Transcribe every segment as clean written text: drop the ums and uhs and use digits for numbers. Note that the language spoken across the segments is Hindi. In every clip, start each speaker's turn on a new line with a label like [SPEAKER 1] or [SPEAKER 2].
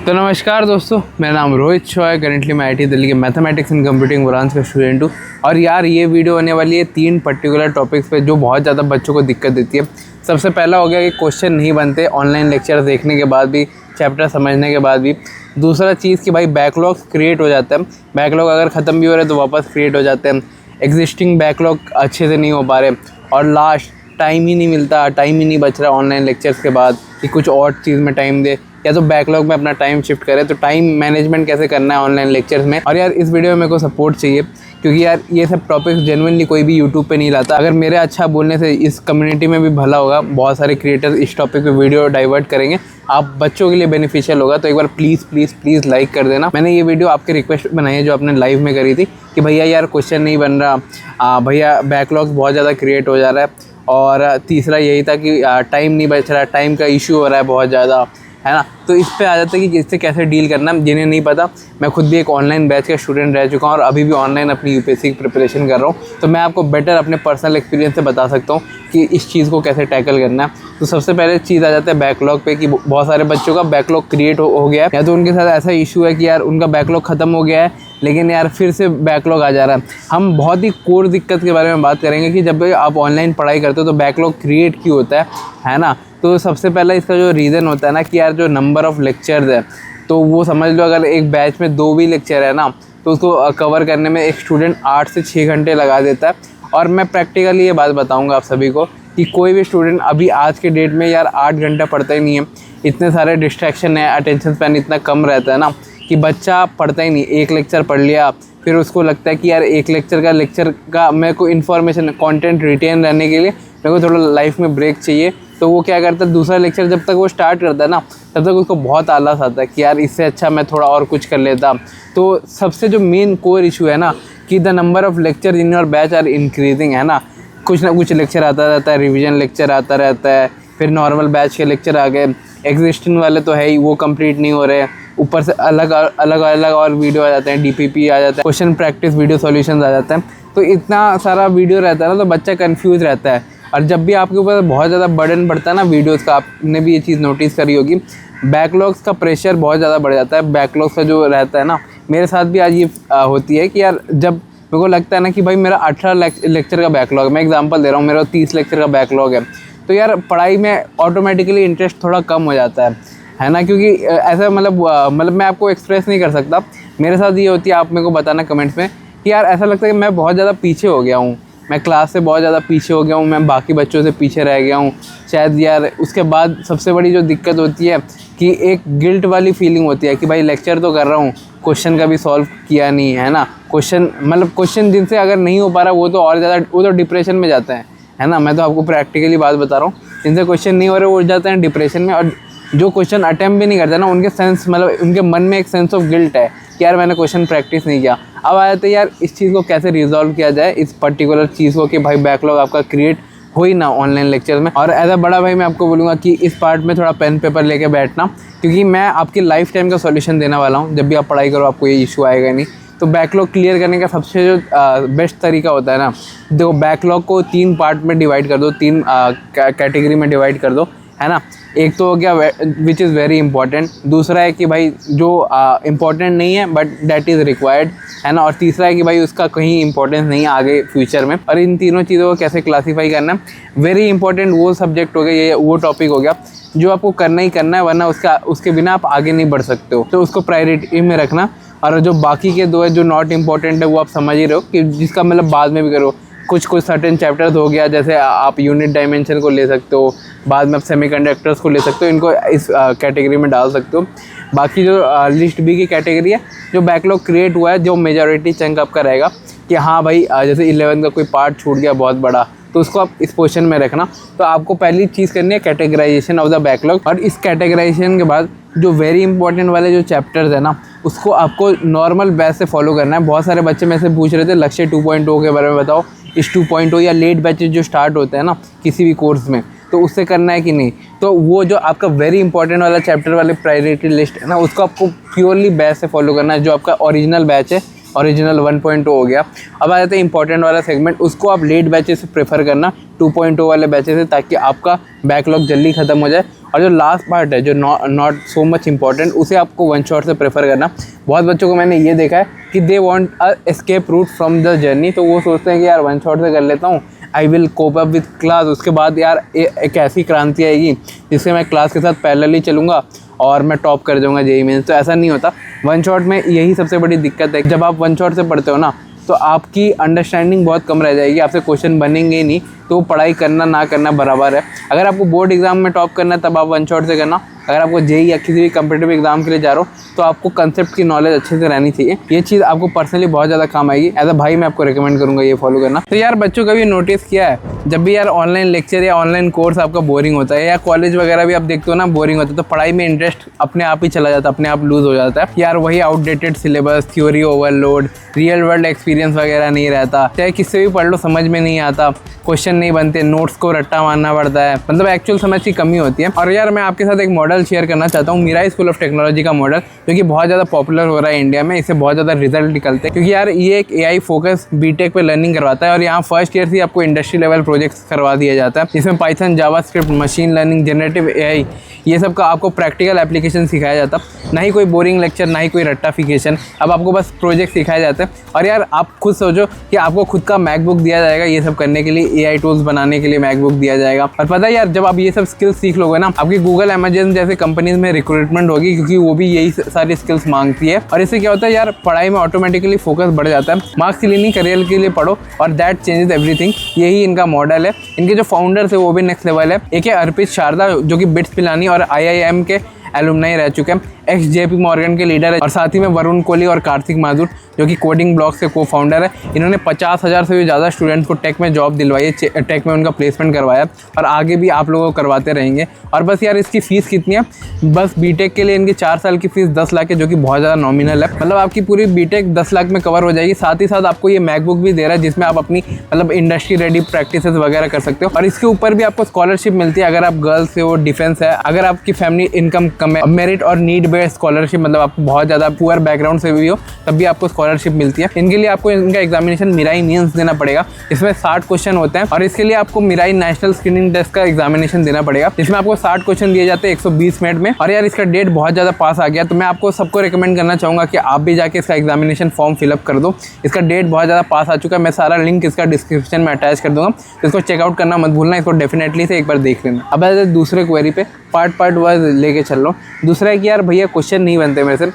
[SPEAKER 1] तो नमस्कार दोस्तों, मेरा नाम रोहित शॉ है। करेंटली मैं आईटी दिल्ली के मैथमेटिक्स एंड कंप्यूटिंग ब्रांच का स्टूडेंट हूँ। और यार ये वीडियो होने वाली है 3 पर्टिकुलर टॉपिक्स पे जो बहुत ज़्यादा बच्चों को दिक्कत देती है। सबसे पहला हो गया कि क्वेश्चन नहीं बनते ऑनलाइन लेक्चर देखने के बाद भी, चैप्टर समझने के बाद भी। दूसरा चीज़ कि भाई बैकलॉग क्रिएट हो जाता है, बैकलॉग अगर ख़त्म भी हो रहे तो वापस क्रिएट हो जाते हैं, एग्जिस्टिंग बैकलॉग अच्छे से नहीं हो पा रहे। और लास्ट, टाइम ही नहीं मिलता, टाइम ही नहीं बच रहा ऑनलाइन लेक्चर्स के बाद कि कुछ और चीज़ में टाइम दे या तो बैकलॉग में अपना टाइम शिफ्ट करे। तो टाइम मैनेजमेंट कैसे करना है ऑनलाइन लेक्चर्स में। और यार इस वीडियो में मेरे को सपोर्ट चाहिए, क्योंकि यार ये सब टॉपिक्स जेन्युइनली कोई भी यूट्यूब पे नहीं लाता। अगर मेरे अच्छा बोलने से इस कम्युनिटी में भी भला होगा, बहुत सारे क्रिएटर्स इस टॉपिक पे वीडियो डाइवर्ट करेंगे, आप बच्चों के लिए बेनिफिशियल होगा। तो एक बार प्लीज़ लाइक कर देना। मैंने ये वीडियो आपके रिक्वेस्ट बनाई है जो आपने लाइव में करी थी कि भैया यार क्वेश्चन नहीं बन रहा, भैया बैकलॉग्स बहुत ज़्यादा क्रिएट हो जा रहा है। और तीसरा यही था कि टाइम नहीं बच रहा, टाइम का इशू हो रहा है बहुत ज़्यादा, है ना। तो इस पे आ जाता है कि इससे कैसे डील करना। जिन्हें नहीं पता, मैं खुद भी एक ऑनलाइन बैच का स्टूडेंट रह चुका हूँ और अभी भी ऑनलाइन अपनी यूपीएससी की प्रिपरेशन कर रहा हूँ। तो मैं आपको बेटर अपने पर्सनल एक्सपीरियंस से बता सकता हूँ कि इस चीज़ को कैसे टैकल करना है। तो सबसे पहले चीज़ आ जाता है बैकलॉग पे कि बहुत सारे बच्चों का बैकलॉग क्रिएट हो गया है, या तो उनके साथ ऐसा इशू है कि यार उनका बैकलॉग ख़त्म हो गया है लेकिन यार फिर से बैकलॉग आ जा रहा है। हम बहुत ही कोर दिक्कत के बारे में बात करेंगे कि जब आप ऑनलाइन पढ़ाई करते हो तो बैकलॉग क्रिएट क्यों होता है ना। तो सबसे पहला इसका जो रीज़न होता है ना कि यार जो नंबर ऑफ़ लेक्चर्स है, तो वो समझ लो अगर एक बैच में 2 भी लेक्चर है ना, तो उसको कवर करने में एक स्टूडेंट 8 से 6 घंटे लगा देता है। और मैं प्रैक्टिकली ये बात बताऊंगा आप सभी को कि कोई भी स्टूडेंट अभी आज के डेट में यार 8 घंटा पढ़ता ही नहीं है। इतने सारे डिस्ट्रैक्शन है, अटेंशन स्पैन इतना कम रहता है ना कि बच्चा पढ़ता ही नहीं। एक लेक्चर पढ़ लिया, फिर उसको लगता है कि यार एक लेक्चर का मेरे को इन्फॉर्मेशन कंटेंट रिटेन रहने के लिए मेरे को थोड़ा लाइफ में ब्रेक चाहिए। तो वो क्या करता है, दूसरा लेक्चर जब तक वो स्टार्ट करता है ना, तब तक उसको बहुत आलस आता है कि यार इससे अच्छा मैं थोड़ा और कुछ कर लेता। तो सबसे जो मेन कोर इशू है ना कि the number of lecture in your batch are increasing, है ना। कुछ ना कुछ लेक्चर आता रहता है, रिवीजन लेक्चर आता रहता है, फिर नॉर्मल बैच के लेक्चर आ गए, एग्जिस्टिंग वाले तो है ही, वो कंप्लीट नहीं हो रहे। ऊपर से अलग और वीडियो आ जाते हैं, डीपीपी आ जाता है, क्वेश्चन प्रैक्टिस वीडियो सॉल्यूशंस आ जाते हैं। तो इतना सारा वीडियो रहता है ना, तो बच्चा कंफ्यूज रहता है। और जब भी आपके ऊपर बहुत ज़्यादा बर्डन बढ़ता है ना वीडियोज़ का, आपने भी ये चीज़ नोटिस करी होगी, बैकलॉग्स का प्रेशर बहुत ज़्यादा बढ़ जाता है। बैकलॉग्स का जो रहता है ना, मेरे साथ भी आज ये होती है कि यार जब मेरे को लगता है ना कि भाई मेरा 18 लेक्चर का बैकलॉग है, मैं एग्जांपल दे रहा हूँ, मेरा 30 लेक्चर का बैकलॉग है, तो यार पढ़ाई में ऑटोमेटिकली इंटरेस्ट थोड़ा कम हो जाता है ना। क्योंकि ऐसा मतलब मैं आपको एक्सप्रेस नहीं कर सकता। मेरे साथ ये होती है, आप मेरे को बताना कमेंट्स में कि यार ऐसा लगता है कि मैं बहुत ज़्यादा पीछे हो गया हूँ, मैं क्लास से बहुत ज़्यादा पीछे हो गया हूँ, मैं बाकी बच्चों से पीछे रह गया हूँ शायद। यार उसके बाद सबसे बड़ी जो दिक्कत होती है कि एक गिल्ट वाली फीलिंग होती है कि भाई लेक्चर तो कर रहा हूँ, क्वेश्चन का भी सॉल्व किया नहीं, है ना। क्वेश्चन जिनसे अगर नहीं हो पा रहा वो तो और ज़्यादा, वो तो डिप्रेशन में जाते हैं, है ना। मैं तो आपको प्रैक्टिकली बात बता रहा हूँ, जिनसे क्वेश्चन नहीं हो रहे वो जाते हैं डिप्रेशन में। और जो क्वेश्चन अटैम्प्ट भी नहीं करते ना, उनके उनके मन में एक सेंस ऑफ गिल्ट है कि यार मैंने क्वेश्चन प्रैक्टिस नहीं किया। अब आ जाते हैं यार इस चीज़ को कैसे रिजॉल्व किया जाए, इस पर्टिकुलर चीज़ को कि भाई बैकलॉग आपका क्रिएट हो ही ना ऑनलाइन लेक्चर में। और एज अ बड़ा भाई मैं आपको बोलूँगा कि इस पार्ट में थोड़ा पेन पेपर लेके बैठना, क्योंकि मैं आपकी लाइफ टाइम का सॉल्यूशन देने वाला हूँ। जब भी आप पढ़ाई करो आपको ये इशू आएगा नहीं। तो बैकलॉग क्लियर करने का सबसे जो बेस्ट तरीका होता है ना, देखो बैकलॉग को 3 पार्ट में डिवाइड कर दो, 3 कैटेगरी में डिवाइड कर दो, है ना। एक तो हो गया विच इज़ वेरी इंपॉर्टेंट, दूसरा है कि भाई जो इम्पॉर्टेंट नहीं है बट डैट इज़ रिक्वायर्ड, है ना। और तीसरा है कि भाई उसका कहीं इंपॉर्टेंस नहीं है आगे फ्यूचर में। और इन तीनों चीज़ों को कैसे क्लासीफाई करना है, वेरी इंपॉर्टेंट वो सब्जेक्ट हो गया, ये वो टॉपिक हो गया जो आपको करना ही करना है, वरना उसके बिना आप आगे नहीं बढ़ सकते हो। तो उसको प्रायोरिटी में रखना। और जो बाकी के 2 है जो नॉट इम्पॉर्टेंट है, वो आप समझ ही रहे हो कि जिसका मतलब बाद में भी करो। कुछ सर्टेन चैप्टर्स हो गया, जैसे आप यूनिट डायमेंशन को ले सकते हो, बाद में आप सेमीकंडक्टर्स को ले सकते हो, इनको इस कैटेगरी में डाल सकते हो। बाकी जो लिस्ट बी की कैटेगरी है, जो बैकलॉग क्रिएट हुआ है, जो मेजॉरिटी चंक आपका रहेगा कि हाँ भाई जैसे 11 का कोई पार्ट छूट गया बहुत बड़ा, तो उसको आप इस पोजीशन में रखना। तो आपको पहली चीज़ करनी है कैटेगराइजेशन ऑफ द बैकलॉग। और इस कैटेगराइजेशन के बाद जो वेरी इंपॉर्टेंट वाले जो चैप्टर्स है ना, उसको आपको नॉर्मल बैच से फॉलो करना है। बहुत सारे बच्चे मेरे से पूछ रहे थे लक्ष्य 2.0 के बारे में बताओ, इस 2.0 या लेट बैचेज जो स्टार्ट होते हैं ना किसी भी कोर्स में, तो उससे करना है कि नहीं। तो वो जो आपका वेरी इंपॉर्टेंट वाला चैप्टर वाले प्रायोरिटी लिस्ट है ना, उसको आपको प्योरली बैच से फॉलो करना है, जो आपका ओरिजिनल बैच है। ओरिजिनल 1.0 हो गया। अब आ जाता है इंपॉर्टेंट वाला सेगमेंट, उसको आप लेट बैचेस से प्रेफर करना 2.0 वाले बैचेस से, ताकि आपका बैकलॉग जल्दी ख़त्म हो जाए और जो लास्ट पार्ट है जो नॉट सो मच इंपॉर्टेंट, उसे आपको वन शॉट से प्रेफर करना। बहुत बच्चों को मैंने ये देखा है कि they want a escape route from the journey, तो वो सोचते हैं कि यार वन शॉट से कर लेता हूँ, I will cope up with class, उसके बाद यार एक ऐसी क्रांति आएगी जिससे मैं क्लास के साथ पैरेलली चलूँगा और मैं टॉप कर जाऊँगा जेईई मेंस। तो ऐसा नहीं होता। वन शॉट में यही सबसे बड़ी दिक्कत है, जब आप वन शॉट से पढ़ते हो ना तो आपकी अंडरस्टैंडिंग बहुत कम रह जाएगी, आपसे क्वेश्चन बनेंगे ही नहीं, तो पढ़ाई करना ना करना बराबर है। अगर आपको बोर्ड एग्जाम में टॉप करना है तब आप वन शॉट से करना। अगर आपको जेईई या किसी भी कम्पिटिटिव एग्जाम के लिए जा रहे हो तो आपको कंसेप्ट की नॉलेज अच्छे से रहनी चाहिए। ये चीज़ आपको पर्सनली बहुत ज़्यादा काम आएगी। एज अ भाई मैं आपको रिकमेंड करूँगा ये फॉलो करना। तो यार बच्चों कभी नोटिस किया है, जब भी यार ऑनलाइन लेक्चर या ऑनलाइन कोर्स आपका बोरिंग होता है या कॉलेज वगैरह भी आप देखते हो ना बोरिंग होता है, तो पढ़ाई में इंटरेस्ट अपने आप ही चला जाता है, अपने आप लूज हो जाता है। यार वही outdated syllabus, theory overload, real world experience वगैरह नहीं रहता, चाहे किससे भी पढ़ लो समझ में नहीं आता, क्वेश्चन नहीं बनते, नोट्स को रट्टा मारना पड़ता है, मतलब एक्चुअल समझ की कमी होती है। और यार मैं आपके साथ एक मॉडल शेयर करना चाहता हूँ, मिराई स्कूल ऑफ टेक्नोलॉजी का मॉडल, जो कि बहुत ज़्यादा पॉपुलर हो रहा है इंडिया में। इससे बहुत ज़्यादा रिजल्ट निकलते हैं, क्योंकि यार ये एक एआई फोकस बीटेक पे लर्निंग करवाता है और यहाँ फर्स्ट ईयर से आपको इंडस्ट्री लेवल प्रोजेक्ट्स करवा दिया जाता है। इसमें Python, JavaScript, machine learning, generative AI, ये सब का आपको प्रैक्टिकल एप्लीकेशन सिखाया जाता है। ना ही कोई बोरिंग लेक्चर, ना ही कोई रट्टाफिकेशन, अब आपको बस प्रोजेक्ट सिखाए जाते हैं। और यार आप खुद सोचो कि आपको खुद का मैकबुक दिया जाएगा ये सब करने के लिए, एआई टूल्स बनाने के लिए मैकबुक दिया जाएगा। और पता है यार जब आप ये सब स्किल्स सीख लोगे ना, आपकी गूगल, अमेजन जैसे कंपनीज में रिक्रूटमेंट होगी, क्योंकि वो भी यही सारी स्किल्स मांगती है। और इससे क्या होता है यार, पढ़ाई में ऑटोमेटिकली फोकस बढ़ जाता है। मार्क्स के लिए नहीं, करियर के लिए पढ़ो और दैट चेंजेस एवरीथिंग। यही इनका मॉडल है। इनके जो फाउंडर्स है वो भी नेक्स्ट लेवल है। एक है अर्पित शारदा, जो कि बिट्स पिलानी और IIM के एलुमनाई रह चुके हैं, एक्स JP मॉर्गन के लीडर है। और साथ ही में वरुण कोहली और कार्तिक माथुर, जो कि कोडिंग ब्लॉक्स के को फाउंडर है। इन्होंने 50,000 से भी ज़्यादा स्टूडेंट्स को टेक में जॉब दिलवाई है, टेक में उनका प्लेसमेंट करवाया और आगे भी आप लोगों को करवाते रहेंगे। और बस यार इसकी फ़ीस कितनी है, बस बीटेक के लिए इनकी 4 साल की फ़ीस 10 लाख है, जो कि बहुत ज़्यादा नॉमिनल है। मतलब आपकी पूरी बीटेक 10 लाख में कवर हो जाएगी। साथ ही साथ आपको ये मैकबुक भी दे रहा है, जिसमें आप अपनी मतलब इंडस्ट्री रेडी प्रैक्टिसेस वगैरह कर सकते हो। और इसके ऊपर भी आपको स्कॉलरशिप मिलती है, अगर आप गर्ल्स से हो, डिफेंस है, अगर आपकी फैमिली इनकम कम है, मेरिट और नीड बेस्ड स्कॉलरशिप, मतलब आपको बहुत ज़्यादा पुअर बैकग्राउंड से भी हो तब भी आपको स्कॉलरशिप मिलती है। इनके लिए आपको इनका एग्जामिनेशन मिराई मेंस देना पड़ेगा। इसमें 60 क्वेश्चन होते हैं और इसके लिए आपको मिराई नेशनल स्क्रीनिंग टेस्ट का एग्जामिनेशन देना पड़ेगा, जिसमें आपको 60 क्वेश्चन दिए जाते हैं 120 मिनट में। और यार इसका डेट बहुत ज़्यादा पास आ गया, तो मैं आपको सबको रिकमेंड करना चाहूँगा कि आप भी जाके इसका एग्जामिनेशन फॉर्म फिलअप कर दो। इसका डेट बहुत ज़्यादा पास आ चुका है। मैं सारा लिंक इसका डिस्क्रिप्शन में अटैच कर दूँगा, तो इसको चेकआउट करना मत भूलना। इसको डेफिनेटली से एक बार देख लेना। अब दूसरे क्वेरी पे पार्ट वाइज लेके चल रहा हूँ। दूसरा है कि यार भैया क्वेश्चन नहीं बनते मेरे से,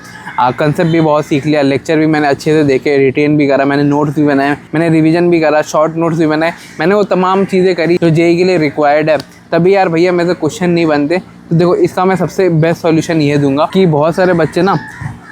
[SPEAKER 1] कंसेप्ट भी बहुत सीख लिया, लेक्चर भी मैंने अच्छे से देखे, रिटेन भी करा, मैंने नोट्स भी बनाए, मैंने रिवीजन भी करा, शॉर्ट नोट्स भी बनाए, मैंने वो तमाम चीज़ें करी जो जेईई के लिए रिक्वायर्ड है, तभी यार भैया मेरे से क्वेश्चन नहीं बनते। तो देखो इसका मैं सबसे बेस्ट सॉल्यूशन ये दूंगा कि बहुत सारे बच्चे ना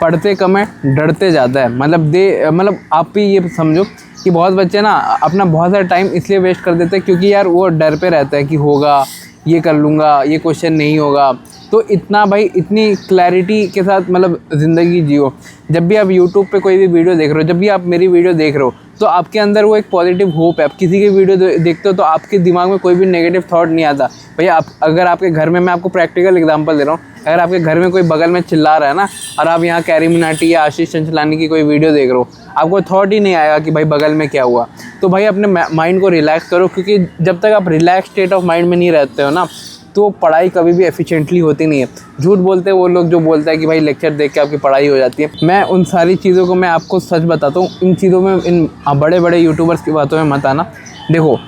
[SPEAKER 1] पढ़ते कम है, डरते ज़्यादा है। मतलब आप भी ये समझो कि बहुत बच्चे ना अपना बहुत सारा टाइम इसलिए वेस्ट कर देते हैं क्योंकि यार वो डर पे रहता है कि होगा, ये कर लूँगा, ये क्वेश्चन नहीं होगा। तो इतना भाई इतनी क्लैरिटी के साथ मतलब ज़िंदगी जियो। जब भी आप यूट्यूब पे कोई भी वीडियो देख रहे हो, जब भी आप मेरी वीडियो देख रहे हो, तो आपके अंदर वो एक पॉजिटिव होप है। आप किसी की वीडियो देखते हो तो आपके दिमाग में कोई भी नेगेटिव थॉट नहीं आता। भैया आप अगर आपके घर में, मैं आपको प्रैक्टिकल एग्जांपल दे रहा हूँ, अगर आपके घर में कोई बगल में चिल्ला रहा है ना और आप यहाँ कैरी मिनाटी या आशीष चंचलानी की कोई वीडियो देख रहे हो, आपको थॉट ही नहीं आएगा कि भाई बगल में क्या हुआ। तो भाई अपने माइंड को रिलैक्स करो, क्योंकि जब तक आप रिलैक्स स्टेट ऑफ माइंड में नहीं रहते हो ना, तो पढ़ाई कभी भी एफिशिएंटली होती नहीं है। झूठ बोलते हैं वो लोग जो बोलते हैं कि भाई लेक्चर देख के आपकी पढ़ाई हो जाती है। मैं उन सारी चीज़ों को मैं आपको सच बताता हूँ। इन चीज़ों में, इन बड़े बड़े यूट्यूबर्स की बातों में मत आना। देखो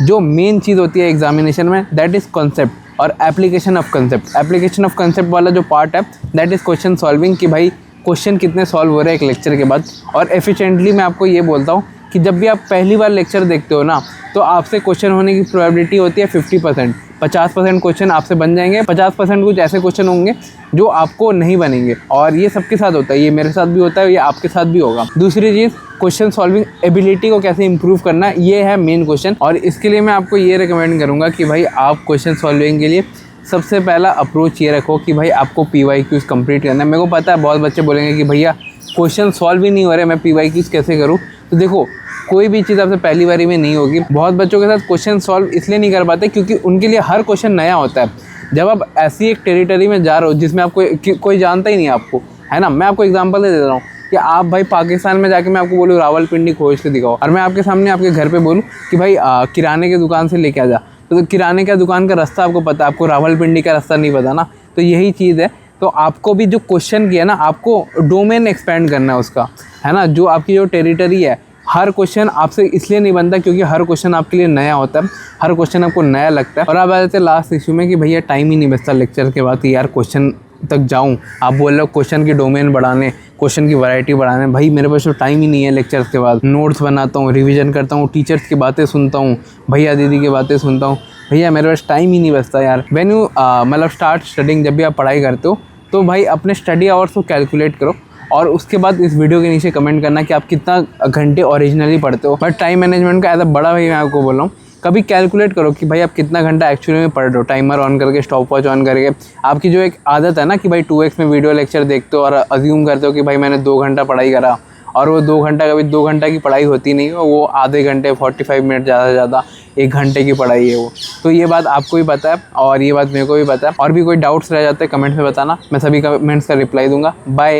[SPEAKER 1] जो मेन चीज़ होती है एग्जामिनेशन में, दैट इज़ कॉन्सेप्ट और application of concept. Application of concept वाला जो पार्ट है दैट इज़ क्वेश्चन सॉल्विंग, कि भाई क्वेश्चन कितने सॉल्व हो रहे हैं एक लेक्चर के बाद। और एफिशिएंटली मैं आपको ये बोलता हूँ कि जब भी आप पहली बार लेक्चर देखते हो ना, तो आपसे क्वेश्चन होने की प्रोबेबिलिटी होती है 50%। 50% क्वेश्चन आपसे बन जाएंगे, 50% कुछ ऐसे क्वेश्चन होंगे जो आपको नहीं बनेंगे। और ये सबके साथ होता है, ये मेरे साथ भी होता है, ये आपके साथ भी होगा। दूसरी चीज़, क्वेश्चन सॉल्विंग एबिलिटी को कैसे इंप्रूव करना, ये है मेन क्वेश्चन। और इसके लिए मैं आपको ये रिकमेंड करूँगा कि भाई आप क्वेश्चन सॉल्विंग के लिए सबसे पहला अप्रोच ये रखो कि भाई आपको PYQs कंप्लीट करना है। मेरे को पता है बहुत बच्चे बोलेंगे कि भैया क्वेश्चन सॉल्व ही नहीं हो रहे, मैं PYQs कैसे करूँ। तो देखो कोई भी चीज़ आपसे पहली बारी में नहीं होगी। बहुत बच्चों के साथ क्वेश्चन सॉल्व इसलिए नहीं कर पाते क्योंकि उनके लिए हर क्वेश्चन नया होता है। जब आप ऐसी एक टेरिटरी में जा रहे हो जिसमें आपको कोई जानता ही नहीं आपको, है ना। मैं आपको एग्जांपल दे रहा हूँ कि आप भाई पाकिस्तान में जाके मैं आपको बोलूँ रावलपिंडी खोज के दिखाओ, और मैं आपके सामने आपके घर पे बोलूँ कि भाई किराने की दुकान से लेके आ जा, तो किराने का दुकान का रास्ता आपको पता है, आपको रावलपिंडी का रास्ता नहीं पता ना। तो यही चीज़ है। तो आपको भी जो क्वेश्चन किया ना, आपको डोमेन एक्सपेंड करना है उसका, है ना। जो आपकी जो टेरिटरी है, हर क्वेश्चन आपसे इसलिए नहीं बनता क्योंकि हर क्वेश्चन आपके लिए नया होता है, हर क्वेश्चन आपको नया लगता है। और आप आ जाते हैं लास्ट इशू में कि भैया टाइम ही नहीं बचता लेक्चर के बाद कि यार क्वेश्चन तक जाऊं। आप बोल रहे हो क्वेश्चन की डोमेन बढ़ाने, क्वेश्चन की वैरायटी बढ़ाने, भाई मेरे पास तो टाइम ही नहीं है। लेक्चर्स के बाद नोट्स बनाता हूँ, रिवीजन करता हूँ, टीचर्स की बातें सुनता हूँ, भैया दीदी की बातें सुनता हूँ, भैया मेरे पास टाइम ही नहीं बचता यार। व्हेन यू मतलब स्टार्ट स्टडिंग, जब भी आप पढ़ाई करते हो तो भाई अपने स्टडी आवर्स को कैलकुलेट करो और उसके बाद इस वीडियो के नीचे कमेंट करना कि आप कितना घंटे ओरिजिनली पढ़ते हो। बट टाइम मैनेजमेंट का एज अ बड़ा भाई मैं आपको बोल रहा हूँ, कभी कैलकुलेट करो कि भाई आप कितना घंटा एक्चुअली में पढ़ रहे हो, टाइमर ऑन करके, स्टॉप वॉच ऑन करके। आपकी जो एक आदत है ना कि भाई 2x में वीडियो लेक्चर देखते हो और अज्यूम करते हो कि भाई मैंने 2 घंटा पढ़ाई करा, और वो 2 घंटा कभी 2 घंटा की पढ़ाई होती नहीं है, वो आधे घंटे 45 मिनट ज़्यादा से ज़्यादा 1 घंटे की पढ़ाई है वो। तो ये बात आपको भी पता है और ये बात मेरे को भी पता है। और भी कोई डाउट्स रह जाते हैं कमेंट्स में बताना, मैं सभी कमेंट्स का रिप्लाई दूंगा। बाय।